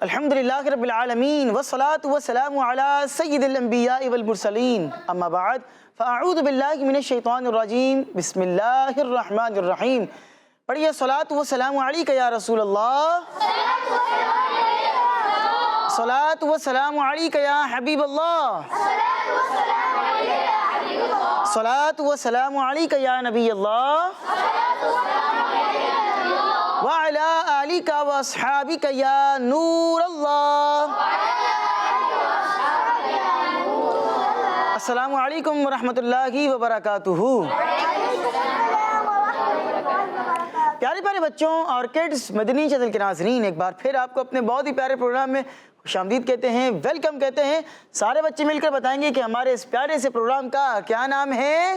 الحمدللہ رب العالمین والصلاة والسلام علی سید الانبیاء والمرسلین اما بعد فاعوذ باللہ من الشیطان الرجیم بسم اللہ الرحمن الرحیم. پڑھیے صلاۃ والسلام علیک یا رسول اللہ، صلاۃ والسلام علیک یا حبیب اللہ، صلاۃ والسلام علیک یا نبی اللہ وعلی آلک واصحابک یا نور اللہ. السلام علیکم ورحمۃ اللہ وبرکاتہ. پیارے پیارے بچوں اور کڈز مدنی چینل کے ناظرین، ایک بار پھر آپ کو اپنے بہت ہی پیارے پروگرام میں خوش آمدید کہتے ہیں، ویلکم کہتے ہیں. سارے بچے مل کر بتائیں گے کہ ہمارے اس پیارے سے پروگرام کا کیا نام ہے؟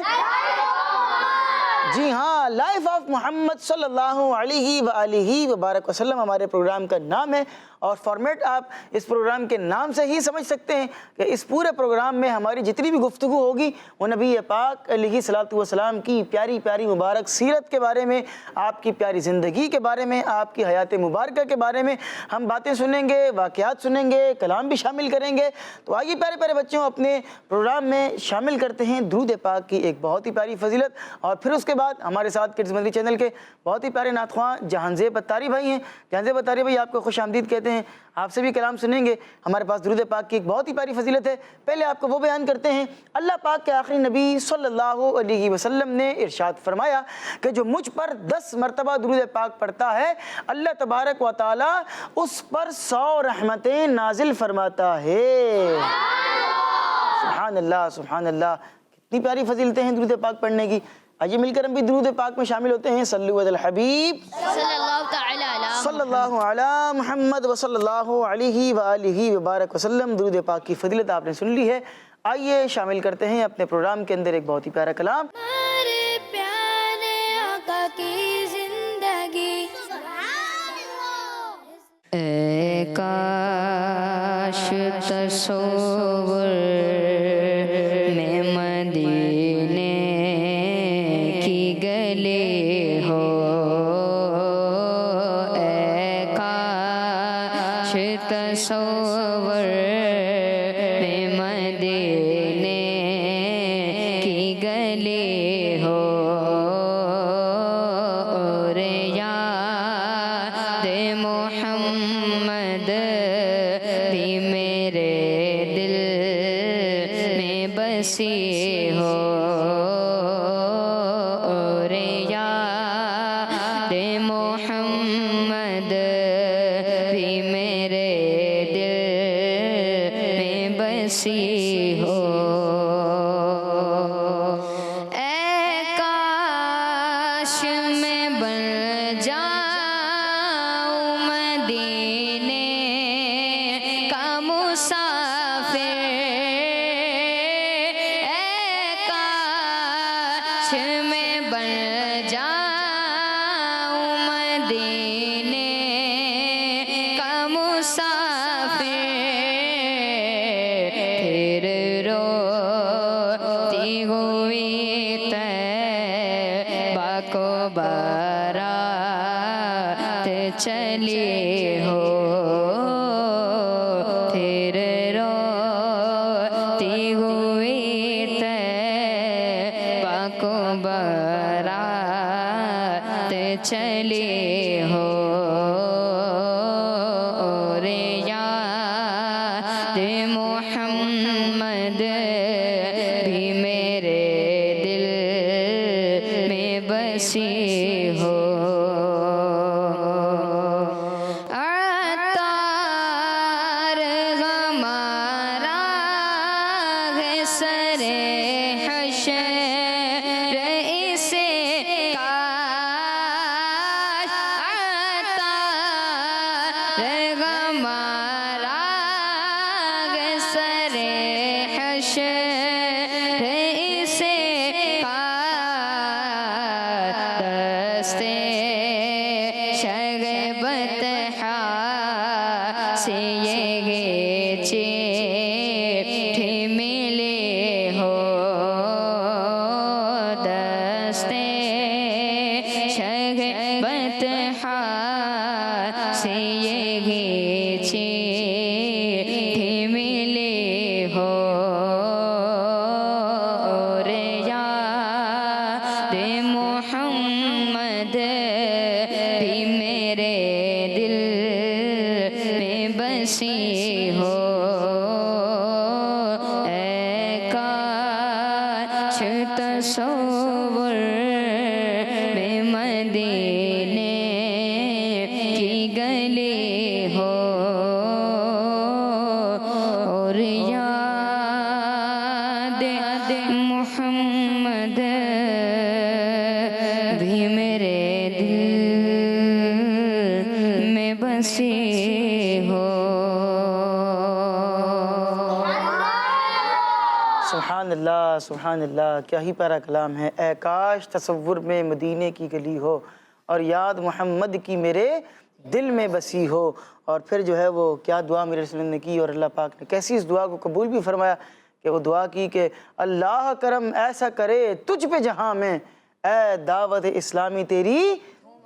جی ہاں، لائف آف محمد صلی اللہ علیہ وآلہ وبارک وسلم ہمارے پروگرام کا نام ہے. اور فارمیٹ آپ اس پروگرام کے نام سے ہی سمجھ سکتے ہیں کہ اس پورے پروگرام میں ہماری جتنی بھی گفتگو ہوگی وہ نبی پاک علیہ الصلوۃ والسلام کی پیاری پیاری مبارک سیرت کے بارے میں، آپ کی پیاری زندگی کے بارے میں، آپ کی حیات مبارکہ کے بارے میں ہم باتیں سنیں گے، واقعات سنیں گے، کلام بھی شامل کریں گے. تو آئیے پیارے پیارے بچوں اپنے پروگرام میں شامل کرتے ہیں درود پاک کی ایک بہت ہی پیاری فضیلت. اور پھر اس کے بعد ہمارے ساتھ کڈز مدنی چینل کے بہت ہی پیارے نعت خواں جہانزیب اتاری بھائی ہیں. جہانزیب اتاری بھائی آپ کو خوش آمدید کہتے ہیں، آپ سے بھی کلام سنیں گے. ہمارے پاس درود پاک کی ایک بہت ہی پیاری فضیلت ہے. پہلے آپ کو وہ بیان کرتے ہیں. اللہ پاک کے آخری نبی صلی اللہ علیہ وسلم نے ارشاد فرمایا کہ جو مجھ پر 10 مرتبہ درود پاک پڑھتا ہے اللہ تبارک و تعالی اس پر 100 رحمتیں نازل فرماتا ہے. سبحان اللہ سبحان اللہ، کتنی پیاری فضیلتیں ہیں درود پاک پڑھنے کی. آئیے مل کر ہم بھی درود پاک میں شامل ہوتے ہیں. صلو علی الحبیب صلی اللہ علی محمد وصلی اللہ علیہ وآلہ وبارک وسلم. درود پاک کی فضیلت آپ نے سن لی ہے. آئیے شامل کرتے ہیں اپنے پروگرام کے اندر ایک بہت ہی پیارا کلام. ہمارے پیارے آقا کی زندگی، اے کاش تصور میں مدینے کی گلی ہو، اے کاش تصور میں مدینے کی گلی ہو، اور یاد محمد بھی میرے دل میں بسی ہو، اور یاد محمد بھی میرے دل میں بسی ہو. اے کاش میں بن جاؤں مدینے کا مسافر، اے کاش میں بن جاؤں مدینے کا مسافر، پھر روتی ہوئی طیبہ کو بارات چلی ہو، پھر روتی ہوئی طیبہ کو بارات چلی ہو، اور یاد محمد بھی میرے دل میں بسی ہو. عطار ہمارا ہے سر حشر اسے کاش، عطار ہمارا ہے سر حشر اسے کاش، دستے شغبت سے یہ چٹھی ملی ہو، دستے شغبت سے یہ چٹھی محمد بھی میرے دل میں بسی ہو، اے کاش تصور میں مدینے کی گلی ہو، اور یاد محمد بھی میرے دل میں بسی ہو۔ سبحان اللہ سبحان اللہ، کیا ہی پیارا کلام ہے۔ اے کاش تصور میں مدینے کی گلی ہو اور یاد محمد کی میرے دل میں بسی ہو۔ اور پھر جو ہے وہ کیا دعا میرے رسول نے کی، اور اللہ پاک نے کیسی اس دعا کو قبول بھی فرمایا کہ وہ دعا کی کہ اللہ کرم ایسا کرے تجھ پہ جہاں میں، اے دعوت اسلامی تیری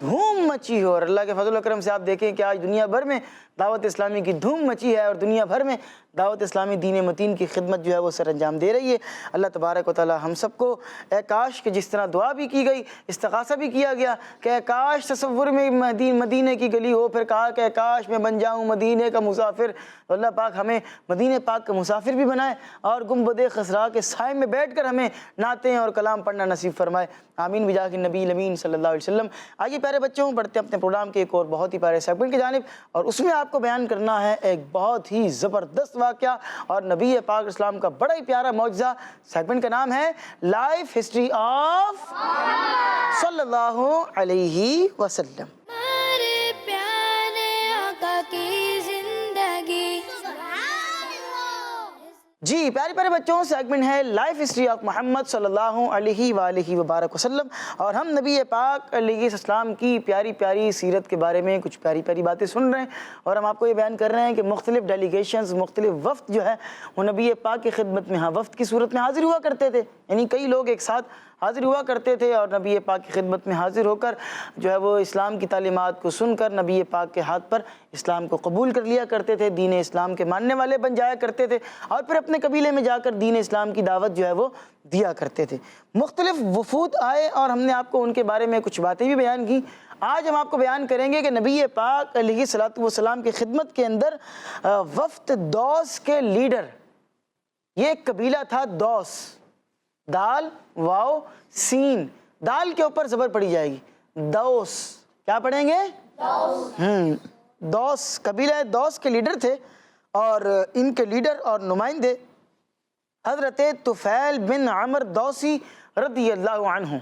دھوم مچی ہو۔ اور اللہ کے فضل و کرم سے آپ دیکھیں کہ آج دنیا بھر میں دعوت اسلامی کی دھوم مچی ہے، اور دنیا بھر میں دعوت اسلامی دین متین کی خدمت جو ہے وہ سر انجام دے رہی ہے۔ اللہ تبارک و تعالی ہم سب کو اے کاش کہ جس طرح دعا بھی کی گئی، استغاثہ بھی کیا گیا کہ اے کاش تصور میں مدینے کی گلی ہو، پھر کہا کہ اے کاش میں بن جاؤں مدینے کا مسافر۔ تو اللہ پاک ہمیں مدینے پاک کا مسافر بھی بنائے اور گنبد خضراء کے سائے میں بیٹھ کر ہمیں نعتیں اور کلام پڑھنا نصیب فرمائے، آمین بجاہ النبی الامین صلی اللہ علیہ وسلم۔ آئیے پیارے بچوں، بڑھتے ہیں اپنے پروگرام کے ایک اور بہت ہی پیارے سیگمنٹ کی جانب، اور اس میں آپ کو بیان کرنا ہے ایک بہت ہی زبردست واقعہ اور نبی پاک اسلام کا بڑا ہی پیارا معجزہ۔ سیگمنٹ کا نام ہے لائف ہسٹری آف صلی اللہ علیہ وسلم۔ ہمارے پیارے آقا کی زندگی۔ جی پیارے پیارے بچوں، سیگمنٹ ہے لائف ہسٹری آف محمد صلی اللہ علیہ وآلہ وبارک وسلم، اور ہم نبی پاک علیہ السلام کی پیاری پیاری سیرت کے بارے میں کچھ پیاری پیاری باتیں سن رہے ہیں، اور ہم آپ کو یہ بیان کر رہے ہیں کہ مختلف ڈیلیگیشنز، مختلف وفد جو ہے وہ نبی پاک کی خدمت میں وفد کی صورت میں حاضر ہوا کرتے تھے، یعنی کئی لوگ ایک ساتھ حاضر ہوا کرتے تھے اور نبی پاک کی خدمت میں حاضر ہو کر جو ہے وہ اسلام کی تعلیمات کو سن کر نبی پاک کے ہاتھ پر اسلام کو قبول کر لیا کرتے تھے، دین اسلام کے ماننے والے بن جایا کرتے تھے، اور پھر اپنے قبیلے میں جا کر دین اسلام کی دعوت جو ہے وہ دیا کرتے تھے۔ مختلف وفود آئے اور ہم نے آپ کو ان کے بارے میں کچھ باتیں بھی بیان کی۔ آج ہم آپ کو بیان کریں گے کہ نبی پاک علیہ الصلوۃ والسلام کی خدمت کے اندر وفد دوس کے لیڈر، یہ ایک قبیلہ تھا دوس، دال واو سین، دال کے اوپر زبر پڑی جائے گی، دوس، کیا پڑھیں گے؟ دوس، قبیلہ دوس کے لیڈر تھے، اور ان کے لیڈر اور نمائندے حضرت طفیل بن عمر دوسی رضی اللہ عنہ۔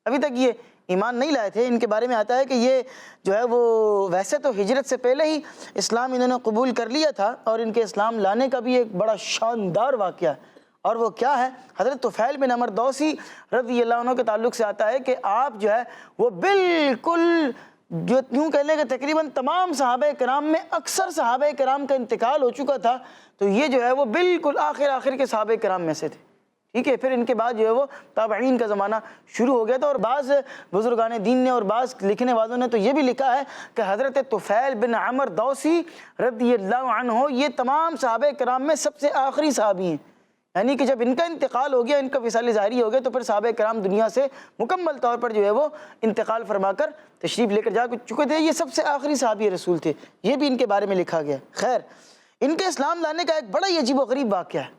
ابھی تک یہ ایمان نہیں لائے تھے، ان کے بارے میں آتا ہے کہ یہ جو ہے وہ ویسے تو ہجرت سے پہلے ہی اسلام انہوں نے قبول کر لیا تھا، اور ان کے اسلام لانے کا بھی ایک بڑا شاندار واقعہ ہے، اور وہ کیا ہے؟ حضرت طفیل بن عمر دوسی رضی اللہ عنہ کے تعلق سے آتا ہے کہ آپ جو ہے وہ بالکل جو یوں کہہ لیں کہ تقریباً تمام صحابہ کرام میں اکثر صحابہ کرام کا انتقال ہو چکا تھا، تو یہ جو ہے وہ بالکل آخر کے صحابہ کرام میں سے تھے، ٹھیک ہے۔ پھر ان کے بعد جو ہے وہ تابعین کا زمانہ شروع ہو گیا تھا، اور بعض بزرگان دین نے اور بعض لکھنے والوں نے تو یہ بھی لکھا ہے کہ حضرت طفیل بن عمر دوسی رضی اللہ عنہ یہ تمام صحابہ کرام میں سب سے آخری صحابی ہیں، یعنی کہ جب ان کا انتقال ہو گیا، ان کا وصال ظاہری ہو گیا، تو پھر صحابہ کرام دنیا سے مکمل طور پر جو ہے وہ انتقال فرما کر تشریف لے کر جا چکے تھے، یہ سب سے آخری صحابی رسول تھے، یہ بھی ان کے بارے میں لکھا گیا۔ خیر، ان کے اسلام لانے کا ایک بڑا ہی عجیب و غریب واقعہ ہے،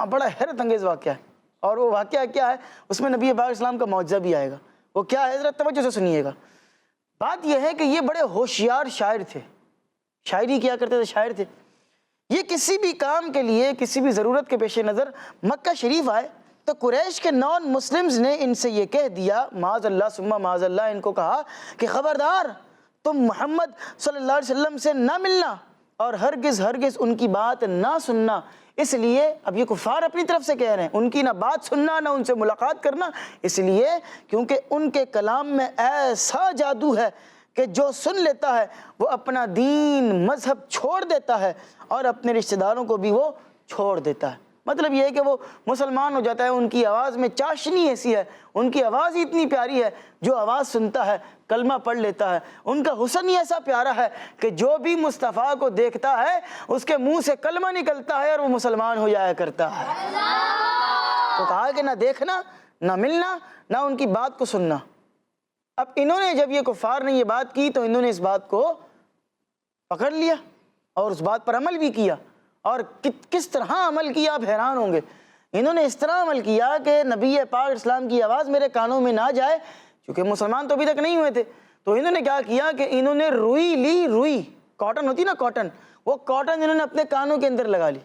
بڑا حیرت انگیز واقعہ ہے، اور وہ واقعہ کیا ہے؟ اس میں نبی پاک اسلام کا معجزہ بھی آئے گا۔ وہ کیا ہے؟ ذرا توجہ سے سنیے گا۔ بات یہ ہے کہ یہ بڑے ہوشیار شاعر تھے، شاعری کیا کرتے تھے، شاعر تھے۔ یہ کسی بھی کام کے لیے، کسی بھی ضرورت کے پیش نظر مکہ شریف آئے تو قریش کے نان مسلمز نے ان سے یہ کہہ دیا، معاذ اللہ ثم معاذ اللہ، ان کو کہا کہ خبردار تم محمد صلی اللہ علیہ وسلم سے نہ ملنا اور ہرگز ان کی بات نہ سننا۔ اس لیے اب یہ کفار اپنی طرف سے کہہ رہے ہیں، ان کی نہ بات سننا نہ ان سے ملاقات کرنا، اس لیے کیونکہ ان کے کلام میں ایسا جادو ہے کہ جو سن لیتا ہے وہ اپنا دین مذہب چھوڑ دیتا ہے اور اپنے رشتہ داروں کو بھی وہ چھوڑ دیتا ہے۔ مطلب یہ ہے کہ وہ مسلمان ہو جاتا ہے، ان کی آواز میں چاشنی ایسی ہے، ان کی آواز ہی اتنی پیاری ہے، جو آواز سنتا ہے کلمہ پڑھ لیتا ہے، ان کا حسن ہی ایسا پیارا ہے کہ جو بھی مصطفیٰ کو دیکھتا ہے اس کے منہ سے کلمہ نکلتا ہے اور وہ مسلمان ہو جایا کرتا ہے۔ تو کہا کہ نہ دیکھنا، نہ ملنا، نہ ان کی بات کو سننا۔ اب انہوں نے جب یہ کفار نے یہ بات کی تو انہوں نے اس بات کو پکڑ لیا اور اس بات پر عمل بھی کیا، اور کس طرح عمل کیا آپ حیران ہوں گے۔ انہوں نے اس طرح عمل کیا کہ نبی پاک اسلام کی آواز میرے کانوں میں نہ جائے، چونکہ مسلمان تو ابھی تک نہیں ہوئے تھے، تو انہوں نے کیا کیا کہ انہوں نے روئی لی، روئی کاٹن ہوتی نا کاٹن، وہ کاٹن انہوں نے اپنے کانوں کے اندر لگا لی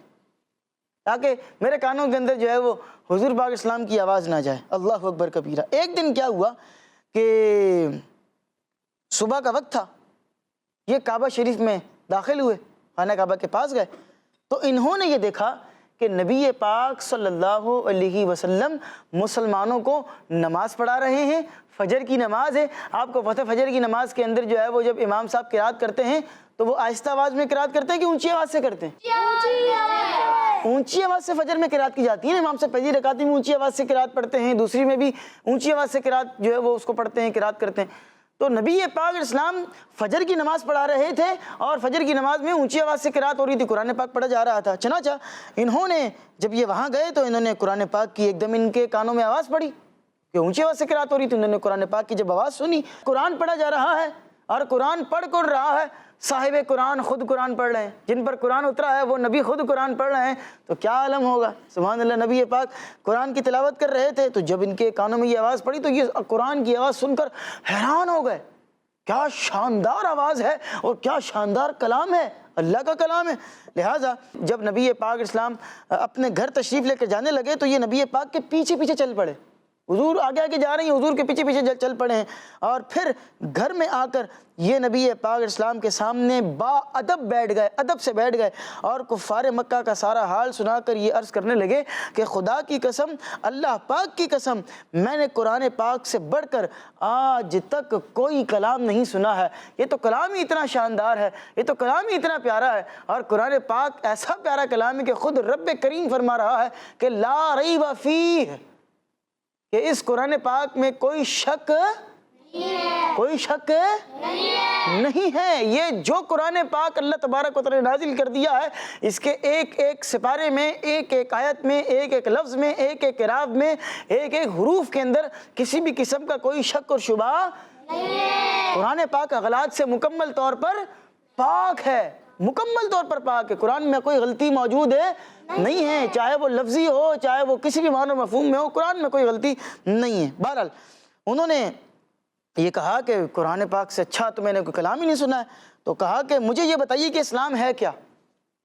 تاکہ میرے کانوں کے اندر جو ہے وہ حضور پاک اسلام کی آواز نہ جائے۔ اللہ اکبر کبیرہ۔ ایک دن کیا ہوا کہ صبح کا وقت تھا، یہ کعبہ شریف میں داخل ہوئے، خانہ کعبہ کے پاس گئے، تو انہوں نے یہ دیکھا کہ نبی پاک صلی اللہ علیہ وسلم مسلمانوں کو نماز پڑھا رہے ہیں، فجر کی نماز ہے۔ آپ کو پتہ ہے فجر کی نماز کے اندر جو ہے وہ جب امام صاحب قرات کرتے ہیں تو وہ آہستہ آواز میں قرات کرتے ہیں کہ اونچی آواز سے کرتے ہیں؟ اونچی آواز سے فجر میں قرات کی جاتی ہے نا، امام صاحب پہلی رکعت میں اونچی آواز سے قرات پڑھتے ہیں، دوسری میں بھی اونچی آواز سے قرات جو ہے وہ اس کو پڑھتے ہیں، قرات کرتے ہیں۔ تو نبی پاک اسلام فجر کی نماز پڑھا رہے تھے اور فجر کی نماز میں اونچی آواز سے قرات ہو رہی تھی، قرآن پاک پڑھا جا رہا تھا۔ چنانچہ انہوں نے جب یہ وہاں گئے تو انہوں نے قرآن پاک کی ایک دم ان کے کانوں میں آواز پڑی کہ اونچی آواز سے قرات ہو رہی تھی، انہوں نے قرآن پاک کی جب آواز سنی، قرآن پڑھا جا رہا ہے اور قرآن پڑھ کر رہا ہے، صاحب قرآن خود قرآن پڑھ رہے ہیں، جن پر قرآن اترا ہے وہ نبی خود قرآن پڑھ رہے ہیں، تو کیا عالم ہوگا۔ سبحان اللہ۔ نبی پاک قرآن کی تلاوت کر رہے تھے تو جب ان کے کانوں میں یہ آواز پڑی تو یہ قرآن کی آواز سن کر حیران ہو گئے، کیا شاندار آواز ہے اور کیا شاندار کلام ہے، اللہ کا کلام ہے۔ لہٰذا جب نبی پاک اسلام اپنے گھر تشریف لے کر جانے لگے تو یہ نبی پاک کے پیچھے پیچھے چل پڑے، حضور آگے آگے جا رہے ہیں، حضور کے پیچھے پیچھے چل پڑے ہیں، اور پھر گھر میں آ کر یہ نبی پاک اسلام کے سامنے با ادب بیٹھ گئے، ادب سے بیٹھ گئے، اور کفار مکہ کا سارا حال سنا کر یہ عرض کرنے لگے کہ خدا کی قسم، اللہ پاک کی قسم، میں نے قرآن پاک سے بڑھ کر آج تک کوئی کلام نہیں سنا ہے، یہ تو کلام ہی اتنا شاندار ہے، یہ تو کلام ہی اتنا پیارا ہے، اور قرآن پاک ایسا پیارا کلام ہے کہ خود رب کریم فرما رہا ہے کہ لا ریب فیہ، کہ اس قرآن پاک میں کوئی شک نہیں ہے۔ یہ جو قرآن پاک اللہ تبارک و تعالی نے نازل کر دیا ہے، اس کے ایک ایک سپارے میں، ایک ایک آیت میں، ایک ایک لفظ میں، ایک ایک اعراب میں، ایک ایک حروف کے اندر کسی بھی قسم کا کوئی شک اور شبہ قرآن پاک غلط سے مکمل طور پر پاک ہے، مکمل طور پر پاک ہے۔ قرآن میں کوئی غلطی موجود ہے نہیں ہے، چاہے وہ لفظی ہو، چاہے وہ کسی بھی معنی مفہوم میں ہو، قرآن میں کوئی غلطی نہیں ہے۔ بہرحال انہوں نے یہ کہا کہ قرآن پاک سے اچھا تو میں نے کوئی کلام ہی نہیں سنا ہے، تو کہا کہ مجھے یہ بتائیے کہ اسلام ہے کیا۔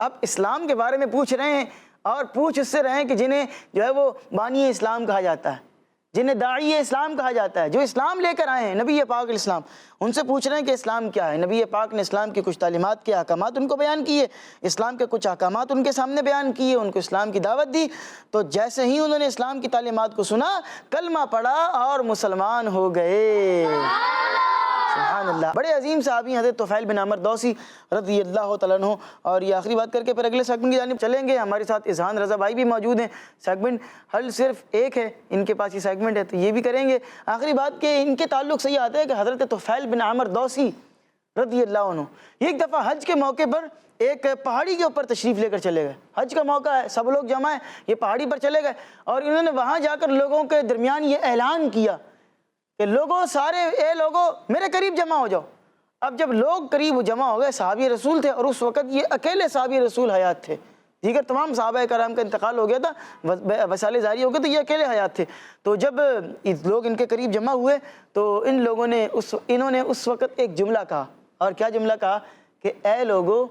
اب اسلام کے بارے میں پوچھ رہے ہیں، اور پوچھ اس سے رہے ہیں کہ جنہیں جو ہے وہ بانی اسلام کہا جاتا ہے، جنہیں داعی اسلام کہا جاتا ہے، جو اسلام لے کر آئے ہیں نبی پاک اسلام، ان سے پوچھ رہے ہیں کہ اسلام کیا ہے۔ نبی پاک نے اسلام کی کچھ تعلیمات کے احکامات ان کو بیان کیے، اسلام کے کچھ احکامات ان کے سامنے بیان کیے، ان کو اسلام کی دعوت دی، تو جیسے ہی انہوں نے اسلام کی تعلیمات کو سنا، کلمہ پڑھا اور مسلمان ہو گئے۔ سبحان اللہ۔ بڑے عظیم صحابی حضرت طفیل بن عمر دوسی رضی اللہ تعالیٰ عنہ۔ اور یہ آخری بات کر کے پھر اگلے سیگمنٹ کی جانب چلیں گے۔ ہمارے ساتھ اذہان رضا بھائی بھی موجود ہیں، سیگمنٹ حل صرف ایک ہے، ان کے پاس یہ سیگمنٹ ہے تو یہ بھی کریں گے۔ آخری بات کہ ان کے تعلق سے یہ آتا ہے کہ حضرت طفیل بن عمر دوسی رضی اللہ عنہ یہ ایک دفعہ حج کے موقع پر ایک پہاڑی کے اوپر تشریف لے کر چلے گئے، حج کا موقع ہے، سب لوگ جمع ہیں، یہ پہاڑی پر چلے گئے، اور انہوں نے وہاں جا کر لوگوں کے درمیان یہ اعلان کیا کہ لوگوں سارے، اے لوگوں میرے قریب جمع ہو جاؤ۔ اب جب لوگ قریب جمع ہو گئے، صحابی رسول تھے، اور اس وقت یہ اکیلے صحابی رسول حیات تھے، دیگر تمام صحابہ کرام کا انتقال ہو گیا تھا، وصال جاری ہو گئے، تو یہ اکیلے حیات تھے۔ تو جب لوگ ان کے قریب جمع ہوئے تو انہوں نے اس وقت ایک جملہ کہا، اور کیا جملہ کہا کہ اے لوگوں،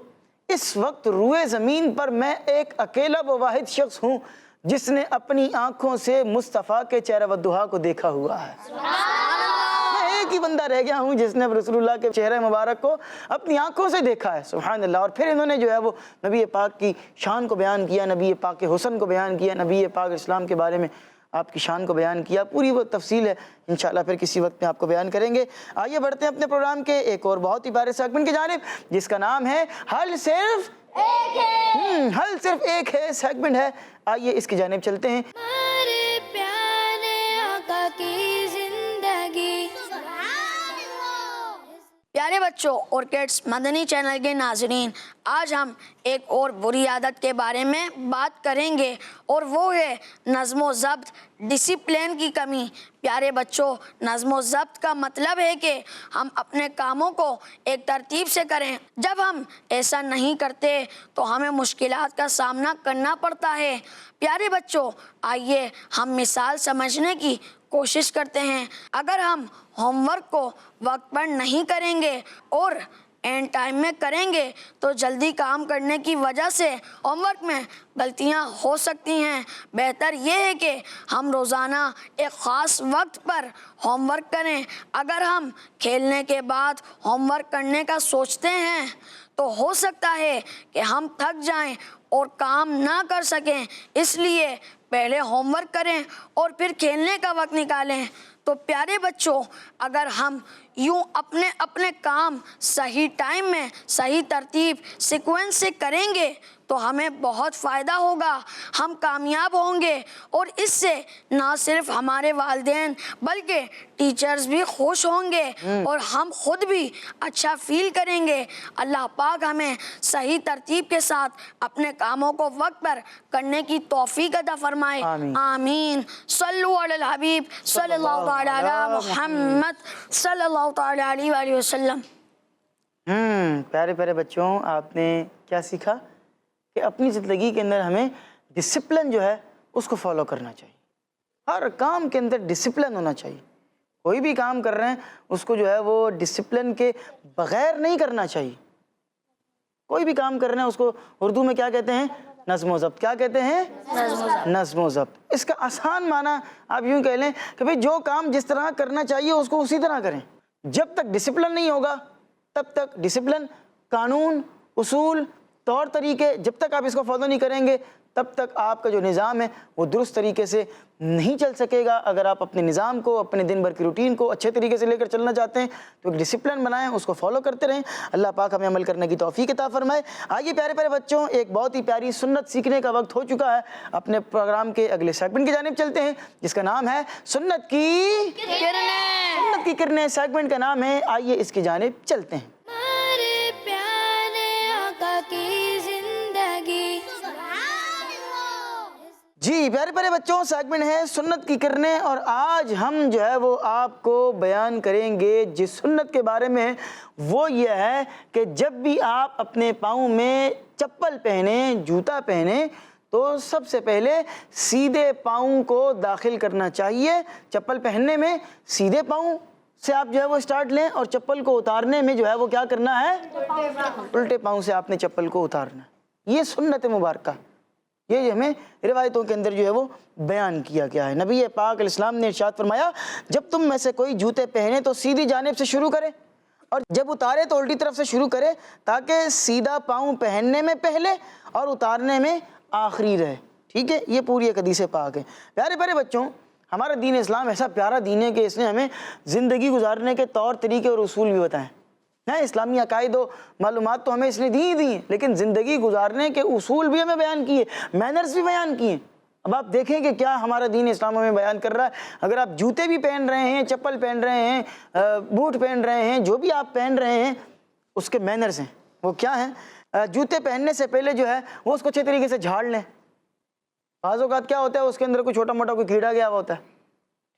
اس وقت روئے زمین پر میں ایک اکیلا و واحد شخص ہوں جس نے اپنی آنکھوں سے مصطفیٰ کے چہرہ والضحیٰ کو دیکھا ہوا ہے۔ میں ایک ہی بندہ رہ گیا ہوں جس نے رسول اللہ کے چہرہ مبارک کو اپنی آنکھوں سے دیکھا ہے۔ سبحان اللہ۔ اور پھر انہوں نے جو ہے وہ نبی پاک کی شان کو بیان کیا، نبی پاک کے حسن کو بیان کیا، نبی پاک اسلام کے بارے میں آپ کی شان کو بیان کیا، پوری وہ تفصیل ہے، انشاءاللہ پھر کسی وقت میں آپ کو بیان کریں گے۔ آئیے بڑھتے ہیں اپنے پروگرام کے ایک اور بہت ہی پیارے سیگمنٹ کی جانب، جس کا نام ہے حل صرف ایک ہے۔ حل صرف ایک ہے سیگمنٹ ہے، آئیے اس کی جانب چلتے ہیں۔ ہمارے پیارے آقا کی زندگی، پیارے بچوں اور کڈس مدنی چینل کے ناظرین، آج ہم ایک اور بری عادت کے بارے میں بات کریں گے اور وہ ہے نظم و ضبط، ڈسپلن کی کمی۔ پیارے بچوں، نظم و ضبط کا مطلب ہے کہ ہم اپنے کاموں کو ایک ترتیب سے کریں۔ جب ہم ایسا نہیں کرتے تو ہمیں مشکلات کا سامنا کرنا پڑتا ہے۔ پیارے بچوں، آئیے ہم مثال سمجھنے کی کوشش کرتے ہیں۔ اگر ہم ہوم ورک کو وقت پر نہیں کریں گے اور اینڈ ٹائم میں کریں گے تو جلدی کام کرنے کی وجہ سے ہوم ورک میں غلطیاں ہو سکتی ہیں۔ بہتر یہ ہے کہ ہم روزانہ ایک خاص وقت پر ہوم ورک کریں۔ اگر ہم کھیلنے کے بعد ہوم ورک کرنے کا سوچتے ہیں تو ہو سکتا ہے کہ ہم تھک جائیں اور کام نہ کر سکیں، اس لیے پہلے ہوم ورک کریں اور پھر کھیلنے کا وقت نکالیں۔ تو پیارے بچوں، اگر ہم یوں اپنے کام صحیح ٹائم میں، صحیح ترتیب سیکوینس سے کریں گے تو ہمیں بہت فائدہ ہوگا، ہم کامیاب ہوں گے اور اس سے نہ صرف ہمارے والدین بلکہ ٹیچرز بھی خوش ہوں گے اور ہم خود بھی اچھا فیل کریں گے۔ اللہ پاک ہمیں صحیح ترتیب کے ساتھ اپنے کاموں کو وقت پر کرنے کی توفیق عطا فرمائے، آمین۔ صلو علی الحبیب صلی اللہ تعالی علی محمد صلی اللہ تعالی علیہ وآلہ وسلم۔ پیارے پیارے بچوں، آپ نے کیا سیکھا کہ اپنی زندگی کے اندر ہمیں ڈسپلن جو ہے اس کو فالو کرنا چاہیے۔ ہر کام کے اندر ڈسپلن ہونا چاہیے۔ کوئی بھی کام کر رہے ہیں اس کو جو ہے وہ ڈسپلن کے بغیر نہیں کرنا چاہیے۔ کوئی بھی کام کر رہے ہیں اس کو اردو میں کیا کہتے ہیں؟ نظم و ضبط۔ کیا کہتے ہیں؟ نظم و ضبط۔ اس کا آسان معنی آپ یوں کہہ لیں کہ بھئی جو کام جس طرح کرنا چاہیے اس کو اسی طرح کریں۔ جب تک ڈسپلن نہیں ہوگا تب تک ڈسپلن، قانون، اصول، طور طریقے، جب تک آپ اس کو فالو نہیں کریں گے تب تک آپ کا جو نظام ہے وہ درست طریقے سے نہیں چل سکے گا۔ اگر آپ اپنے نظام کو، اپنے دن بھر کی روٹین کو اچھے طریقے سے لے کر چلنا چاہتے ہیں تو ایک ڈسپلن بنائیں، اس کو فالو کرتے رہیں۔ اللہ پاک ہمیں عمل کرنے کی توفیق عطا فرمائے۔ آئیے پیارے پیارے بچوں، ایک بہت ہی پیاری سنت سیکھنے کا وقت ہو چکا ہے۔ اپنے پروگرام کے اگلے سیگمنٹ کی جانب چلتے ہیں جس کا نام ہے سنت کی کرنیں۔ سیگمنٹ کا نام ہے، آئیے اس کی جانب چلتے ہیں۔ ہمارے پیارے آقا کی زندگی۔ جی پیارے پیارے بچوں، سیگمنٹ ہے سنت کی کرنیں، اور آج ہم جو ہے وہ آپ کو بیان کریں گے جس سنت کے بارے میں، وہ یہ ہے کہ جب بھی آپ اپنے پاؤں میں چپل پہنیں، جوتا پہنیں، تو سب سے پہلے سیدھے پاؤں کو داخل کرنا چاہیے۔ چپل پہننے میں سیدھے پاؤں سے آپ جو ہے وہ سٹارٹ لیں، اور چپل کو اتارنے میں جو ہے وہ کیا کرنا ہے؟ الٹے پاؤں سے آپ نے چپل کو اتارنا ہے۔ یہ سنت مبارکہ، یہ ہمیں روایتوں کے اندر جو ہے وہ بیان کیا گیا ہے۔ نبی پاک علیہ السلام نے ارشاد فرمایا، جب تم میں سے کوئی جوتے پہنے تو سیدھی جانب سے شروع کرے، اور جب اتارے تو الٹی طرف سے شروع کرے، تاکہ سیدھا پاؤں پہننے میں پہلے اور اتارنے میں آخری رہے۔ ٹھیک ہے، یہ پوری ایک حدیث پاک ہے۔ پیارے پیارے بچوں، ہمارا دین اسلام ایسا پیارا دین ہے کہ اس نے ہمیں زندگی گزارنے کے طور طریقے اور اصول بھی بتائیں ہیں۔ اسلامی عقائد و معلومات تو ہمیں اس نے دی ہیں، لیکن زندگی گزارنے کے اصول بھی ہمیں بیان کیے، مینرز بھی بیان کیے۔ اب آپ دیکھیں کہ کیا ہمارا دین اسلام ہمیں بیان کر رہا ہے۔ اگر آپ جوتے بھی پہن رہے ہیں، چپل پہن رہے ہیں، بوٹ پہن رہے ہیں، جو بھی آپ پہن رہے ہیں، اس کے مینرز ہیں۔ وہ کیا ہیں؟ جوتے پہننے سے پہلے جو ہے وہ اس کو اچھے طریقے سے جھاڑ لیں۔ بعض اوقات کیا ہوتا ہے، اس کے اندر کوئی چھوٹا موٹا کوئی کیڑا گیا ہوا ہوتا ہے،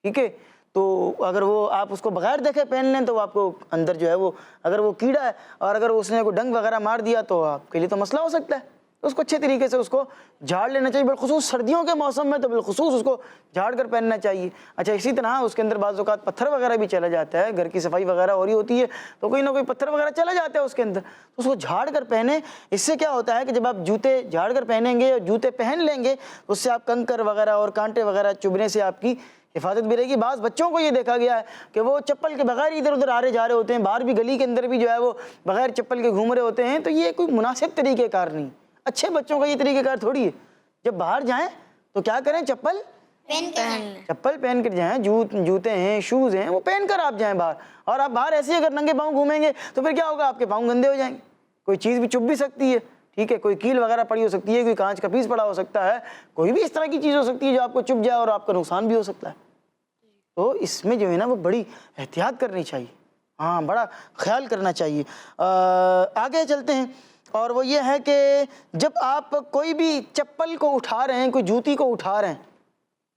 ٹھیک ہے، تو اگر وہ آپ اس کو بغیر دیکھے پہن لیں تو آپ کو اندر جو ہے وہ، اگر وہ کیڑا ہے اور اگر اس نے کوئی ڈنگ وغیرہ مار دیا تو آپ کے لیے تو مسئلہ ہو سکتا ہے۔ تو اس کو اچھے طریقے سے اس کو جھاڑ لینا چاہیے، بالخصوص سردیوں کے موسم میں تو بالخصوص اس کو جھاڑ کر پہننا چاہیے۔ اچھا، اسی طرح اس کے اندر بعض اوقات پتھر وغیرہ بھی چلا جاتا ہے، گھر کی صفائی وغیرہ ہو رہی ہوتی ہے تو کوئی نہ کوئی پتھر وغیرہ چلا جاتا ہے اس کے اندر، تو اس کو جھاڑ کر پہنیں۔ اس سے کیا ہوتا ہے کہ جب آپ جوتے جھاڑ کر پہنیں گے اور جوتے پہن لیں گے، اس سے آپ کنکر وغیرہ اور کانٹے وغیرہ چبھنے سے آپ کی حفاظت بھی رہے گی۔ بعض بچوں کو یہ دیکھا گیا ہے کہ وہ چپل کے بغیر ادھر ادھر آ رہے جا رہے ہوتے ہیں، باہر بھی گلی کے اندر بھی جو ہے وہ بغیر چپل کے گھوم رہے ہوتے ہیں، تو یہ کوئی مناسب طریقہ کار نہیں۔ اچھے بچوں کا یہ طریقہ کار تھوڑی ہے۔ جب باہر جائیں تو کیا کریں؟ چپل پہن کر جائیں، جوتے ہیں، شوز ہیں، وہ پہن کر آپ جائیں باہر۔ اور آپ باہر ایسے اگر ننگے پاؤں گھومیں گے تو پھر کیا ہوگا؟ آپ کے پاؤں گندے ہو جائیں گے، کوئی چیز بھی چبھ بھی سکتی ہے، ٹھیک ہے، کوئی کیل وغیرہ پڑی ہو سکتی ہے، کوئی کانچ کا پیس پڑا ہو سکتا ہے، کوئی بھی اس طرح کی چیز ہو سکتی ہے جو آپ کو چبھ جائے اور آپ کا نقصان بھی ہو سکتا ہے۔ تو اس میں جو ہے نا وہ بڑی احتیاط کرنی چاہیے۔ ہاں بڑا خیال کرنا چاہیے۔ آگے چلتے ہیں، اور وہ یہ ہے کہ جب آپ کوئی بھی چپل کو اٹھا رہے ہیں، کوئی جوتی کو اٹھا رہے ہیں،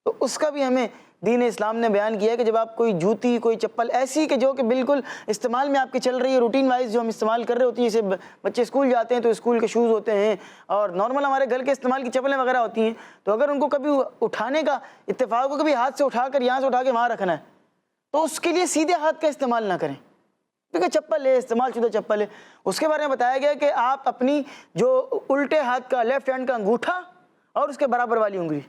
تو اس کا بھی ہمیں دین اسلام نے بیان کیا ہے کہ جب آپ کوئی جوتی، کوئی چپل ایسی کہ جو کہ بالکل استعمال میں آپ کی چل رہی ہے، روٹین وائز جو ہم استعمال کر رہے ہوتی ہیں، جیسے بچے اسکول جاتے ہیں تو اسکول کے شوز ہوتے ہیں، اور نارمل ہمارے گھر کے استعمال کی چپلیں وغیرہ ہوتی ہیں، تو اگر ان کو کبھی اٹھانے کا اتفاق ہو، کبھی ہاتھ سے اٹھا کر یہاں سے اٹھا کے وہاں رکھنا ہے، تو اس کے لیے سیدھے ہاتھ کا استعمال نہ کریں، کیونکہ چپل ہے، استعمال شدہ چپل ہے۔ اس کے بارے میں بتایا گیا کہ آپ اپنی جو الٹے ہاتھ کا، لیفٹ ہینڈ کا انگوٹھا اور اس کے برابر والی انگلی،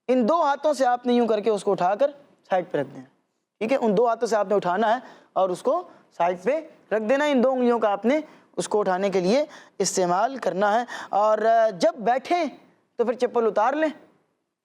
ان دو ہاتھوں سے آپ نے یوں کر کے اس کو اٹھا کر سائڈ پہ رکھ دینا، ٹھیک ہے؟ ان دو ہاتھوں سے آپ نے اٹھانا ہے اور اس کو سائڈ پہ رکھ دینا، ان دو انگلیوں کا آپ نے اس کو اٹھانے کے لیے استعمال کرنا ہے۔ اور جب بیٹھیں تو پھر چپل اتار لیں۔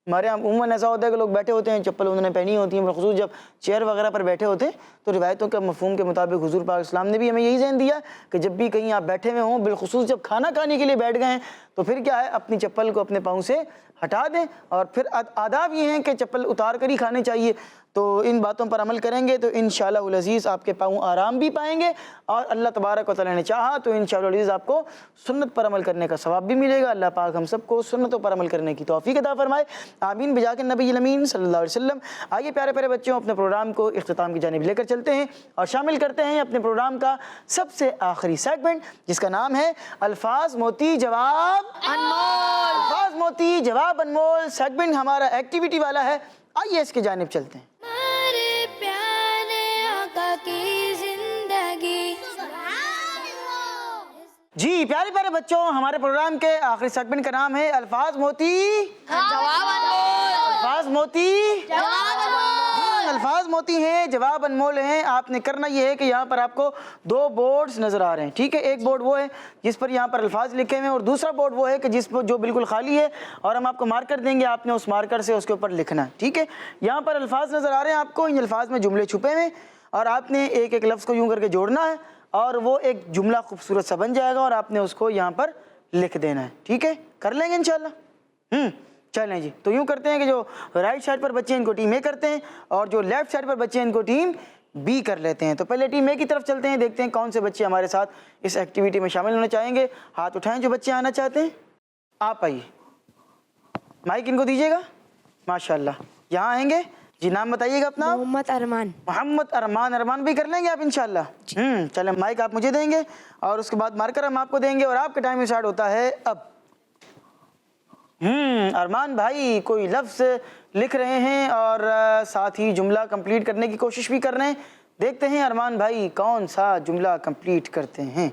ہمارے یہاں عموماً ایسا ہوتا ہے کہ لوگ بیٹھے ہوتے ہیں، چپل انہوں نے پہنی ہوتی ہیں، بالخصوص جب چیئر وغیرہ پر بیٹھے ہوتے ہیں، تو روایتوں کے مفہوم کے مطابق حضور پاک اسلام نے بھی ہمیں یہی ذہن دیا کہ جب بھی کہیں آپ بیٹھے ہوئے ہوں، بالخصوص جب کھانا کھانے کے لیے بیٹھ گئے ہیں، تو پھر کیا ہے، اپنی چپل کو اپنے پاؤں سے ہٹا دیں، اور پھر آداب یہ ہیں کہ چپل اتار کر ہی کھانے چاہیے۔ تو ان باتوں پر عمل کریں گے تو انشاءاللہ العزیز آپ کے پاؤں آرام بھی پائیں گے، اور اللہ تبارک و تعالیٰ نے چاہا تو انشاءاللہ العزیز آپ کو سنت پر عمل کرنے کا ثواب بھی ملے گا۔ اللہ پاک ہم سب کو سنتوں پر عمل کرنے کی توفیق عطا فرمائے، آمین بجاہ نبی الامین صلی اللہ علیہ وسلم۔ آئیے پیارے پیارے بچوں، اپنے پروگرام کو اختتام کی جانب لے کر چلتے ہیں اور شامل کرتے ہیں اپنے پروگرام کا سب سے آخری سیگمنٹ، جس کا نام ہے الفاظ موتی جواب انمول۔ الفاظ موتی جواب انمول سیگمنٹ ہمارا ایکٹیویٹی والا ہے، آئیے اس کی جانب چلتے ہیں۔ ہمارے پیارے آقا کی زندگی، جی پیارے پیارے بچوں، ہمارے پروگرام کے آخری سیگمنٹ کا نام ہے الفاظ موتی جواب انمول، الفاظ موتی جواب انمول۔ الفاظ موتی ہیں، جواب انمول ہیں۔ آپ نے کرنا یہ ہے کہ یہاں پر آپ کو دو بورڈز نظر آ رہے ہیں، ٹھیک ہے؟ ایک بورڈ وہ ہے جس پر یہاں پر الفاظ لکھے ہوئے ہیں، اور دوسرا بورڈ وہ ہے کہ جس پر جو بالکل خالی ہے، اور ہم آپ کو مارکر دیں گے، آپ نے اس مارکر سے اس کے اوپر لکھنا ہے، ٹھیک ہے؟ یہاں پر الفاظ نظر آ رہے ہیں آپ کو، ان الفاظ میں جملے چھپے ہوئے ہیں، اور آپ نے ایک ایک لفظ کو یوں کر کے جوڑنا ہے، اور وہ ایک جملہ خوبصورت سا بن جائے گا، اور آپ نے اس کو یہاں پر لکھ دینا ہے، ٹھیک ہے؟ کر لیں گے انشاءاللہ؟ چلیں جی، تو یوں کرتے ہیں کہ جو رائٹ سائڈ پر بچے ان کو ٹیم اے کرتے ہیں، اور جو لیفٹ سائڈ پر بچے ان کو ٹیم بی کر لیتے ہیں۔ تو پہلے ٹیم اے کی طرف چلتے ہیں، دیکھتے ہیں کون سے بچے ہمارے ساتھ اس ایکٹیویٹی میں شامل ہونا چاہیں گے۔ ہاتھ اٹھائیں جو بچے آنا چاہتے ہیں، آپ آئیے، مائک ان کو دیجیے گا، ماشاءاللہ یہاں آئیں گے جی۔ نام بتائیے گا اپنا؟ محمد ارمان۔ محمد ارمان۔ ارمان بھی کر لیں گے آپ انشاءاللہ؟ چلیں، مائک آپ مجھے دیں گے، اور اس کے بعد مارکر ہم آپ کو دیں گے، اور آپ کا ٹائم اسٹارٹ ہوتا ہے اب۔ ارمان بھائی کوئی لفظ لکھ رہے ہیں اور ساتھ ہی جملہ کمپلیٹ کرنے کی کوشش بھی کر رہے ہیں، دیکھتے ہیں ارمان بھائی کون سا جملہ کمپلیٹ کرتے ہیں۔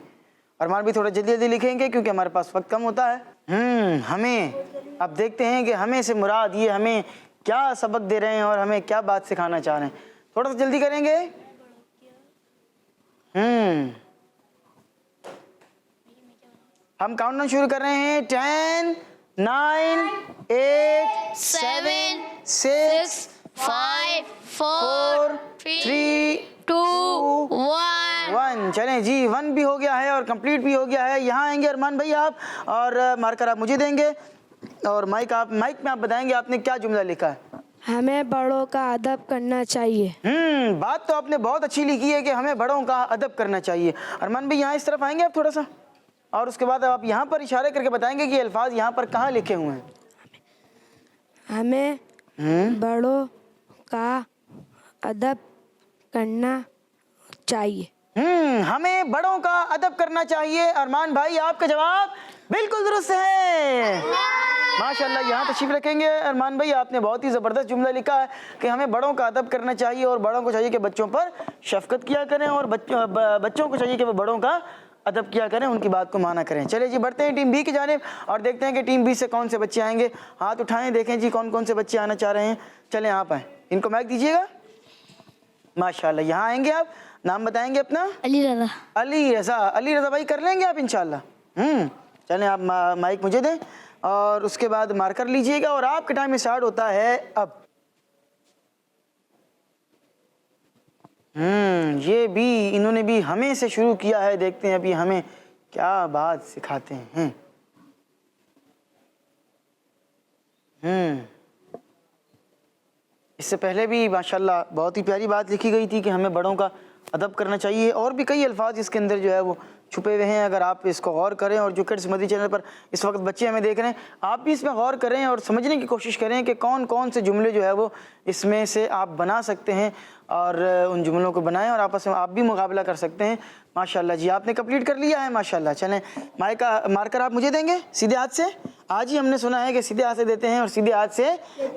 ارمان بھی تھوڑا جلدی جلدی لکھیں گے کیونکہ ہمارے پاس وقت کم ہوتا ہے۔ ہمیں اب دیکھتے ہیں کہ ہمیں سے مراد یہ ہمیں کیا سبق دے رہے ہیں اور ہمیں کیا بات سکھانا چاہ رہے ہیں، تھوڑا سا جلدی کریں گے۔ ہم کاؤنٹ ڈاؤن شروع کر رہے ہیں، 10 9 8 7 6 5 4 3 2 1۔ چلیں جی، 1 بھی ہو گیا ہے اور کمپلیٹ بھی ہو گیا ہے۔ یہاں آئیں گے ارمان بھائی آپ، اور مارکر آپ مجھے دیں گے، اور مائک میں آپ بتائیں گے آپ نے کیا جملہ لکھا ہے۔ ہمیں بڑوں کا ادب کرنا چاہیے۔ بات تو آپ نے بہت اچھی لکھی ہے کہ ہمیں بڑوں کا ادب کرنا چاہیے۔ ارمان بھائی یہاں اس طرف آئیں گے آپ تھوڑا سا، اور اس کے بعد آپ یہاں پر اشارے کر کے بتائیں گے کہ یہ الفاظ یہاں پر کہاں لکھے ہوئے ہیں۔ ہمیں بڑوں کا ادب کرنا چاہیے۔ ہمیں بڑوں کا ادب کرنا چاہیے۔ ارمان بھائی آپ کا جواب بالکل درست ہے، ماشاءاللہ۔ یہاں تشریف رکھیں گے ارمان بھائی، آپ نے بہت ہی زبردست جملہ لکھا ہے کہ ہمیں بڑوں کا ادب کرنا چاہیے، اور بڑوں کو چاہیے کہ بچوں پر شفقت کیا کریں، اور بچوں کو چاہیے کہ وہ بڑوں کا ادب کیا کریں، ان کی بات کو مانا کریں۔ چلے جی، بڑھتے ہیں ٹیم بی کی جانب اور دیکھتے ہیں کہ ٹیم بی سے کون سے بچے آئیں گے۔ ہاتھ اٹھائیں، دیکھیں جی کون کون سے بچے آنا چاہ رہے ہیں۔ چلیں آپ آئیں، ان کو مائک دیجیے گا، ماشاءاللہ۔ یہاں آئیں گے آپ، نام بتائیں گے اپنا؟ علی رضا۔ علی رضا۔ علی رضا بھائی کر لیں گے آپ انشاءاللہ؟ چلیں آپ مائک مجھے دیں، اور اس کے بعد مارکر لیجئے گا، اور آپ کا ٹائم اسٹارٹ ہوتا ہے اب۔ یہ بھی انہوں نے بھی ہمیں سے شروع کیا ہے، دیکھتے ہیں ابھی ہمیں کیا بات سکھاتے ہیں۔ اس سے پہلے بھی ماشاءاللہ بہت ہی پیاری بات لکھی گئی تھی کہ ہمیں بڑوں کا ادب کرنا چاہیے. اور بھی کئی الفاظ اس کے اندر جو ہے وہ چھپے ہوئے ہیں. اگر آپ اس کو غور کریں, اور جو کڈس مدنی چینل پر اس وقت بچے ہمیں دیکھ رہے ہیں, آپ بھی اس میں غور کریں اور سمجھنے کی کوشش کریں کہ کون کون سے جملے جو ہے وہ اس میں سے آپ بنا سکتے ہیں, اور ان جملوں کو بنائیں اور آپس میں آپ بھی مقابلہ کر سکتے ہیں. ماشاءاللہ جی, آپ نے کمپلیٹ کر لیا ہے ماشاءاللہ. چلیں مارکر آپ مجھے دیں گے سیدھے ہاتھ سے. آج ہی ہم نے سنا ہے کہ سیدھے ہاتھ سے دیتے ہیں اور سیدھے ہاتھ سے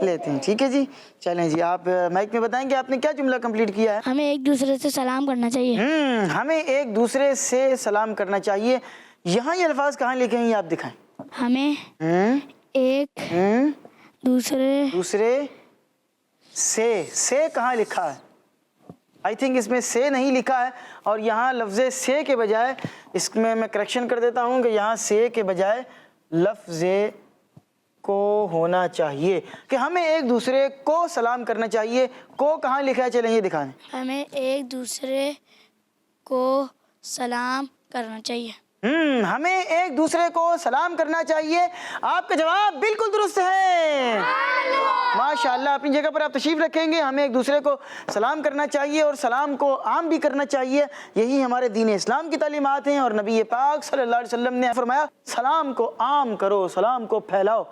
لیتے ہیں. ٹھیک ہے جی, چلیں جی, آپ مائک میں بتائیں کہ آپ نے کیا جملہ کمپلیٹ کیا ہے. ہمیں ایک دوسرے سے سلام کرنا چاہیے. ہمیں ایک دوسرے سے سلام کرنا چاہیے. یہاں یہ الفاظ کہاں لکھے ہیں یہ آپ دکھائیں. ہمیں ایک دوسرے سے کہاں لکھا ہے؟ آئی تھنک اس میں سے نہیں لکھا ہے, اور یہاں لفظ سے کے بجائے, اس میں کریکشن کر دیتا ہوں کہ یہاں سے کے بجائے لفظ کو ہونا چاہیے کہ ہمیں ایک دوسرے کو سلام کرنا چاہیے. کو کہاں لکھا ہے, چلیں یہ دکھا دیں. ہمیں ایک دوسرے کو سلام کرنا چاہیے. ہمیں ایک دوسرے کو سلام کرنا چاہیے. آپ کا جواب بالکل درست ہے. ماشاءاللہ, اپنی جگہ پر آپ تشریف رکھیں گے. ہمیں ایک دوسرے کو سلام کرنا چاہیے اور سلام کو عام بھی کرنا چاہیے. یہی ہمارے دین اسلام کی تعلیمات ہیں, اور نبی پاک صلی اللہ علیہ وسلم نے فرمایا سلام کو عام کرو, سلام کو پھیلاؤ.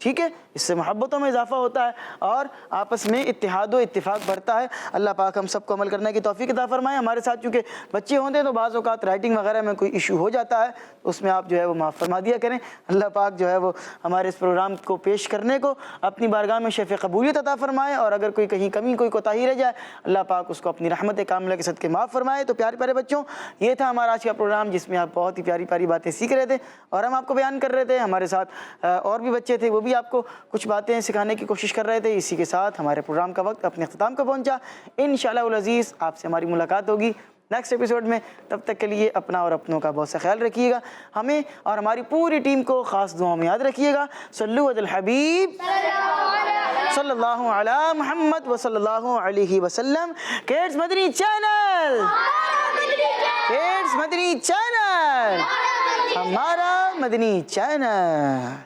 ٹھیک ہے, اس سے محبتوں میں اضافہ ہوتا ہے اور آپس میں اتحاد و اتفاق بڑھتا ہے. اللہ پاک ہم سب کو عمل کرنے کی توفیق عطا فرمائے. ہمارے ساتھ چونکہ بچے ہوتے ہیں تو بعض اوقات رائٹنگ وغیرہ میں کوئی ایشو ہو جاتا ہے, اس میں آپ جو ہے وہ معاف فرما دیا کریں. اللہ پاک جو ہے وہ ہمارے اس پروگرام کو پیش کرنے کو اپنی بارگاہ میں شیف قبولیت عطا فرمائے, اور اگر کوئی کہیں کمی کوئی کوتاہی رہ جائے اللہ پاک اس کو اپنی رحمت کاملہ کے صدقے معاف فرمائے. تو پیارے پیارے بچوں, یہ تھا ہمارا آج کا پروگرام جس میں آپ بہت ہی پیاری پیاری باتیں سیکھ رہے تھے اور ہم آپ کو بیان کر رہے تھے. ہمارے ساتھ اور بھی بچے تھے, وہ بھی آپ کو کچھ باتیں سکھانے کی کوشش کر رہے تھے. اسی کے ساتھ ہمارے پروگرام کا وقت اپنے اختتام کو پہنچا. انشاءاللہ العزیز آپ سے ہماری ملاقات ہوگی نیکسٹ ایپیسوڈ میں. تب تک کے لیے اپنا اور اپنوں کا بہت سا خیال رکھیے گا. ہمیں اور ہماری پوری ٹیم کو خاص دعاؤں میں یاد رکھیے گا. صلو علی الحبیب صلی اللہ علی محمد و صلی اللہ علیہ وسلم. کڈس مدنی چینل, کڈس مدنی چینل, ہمارا مدنی چینل.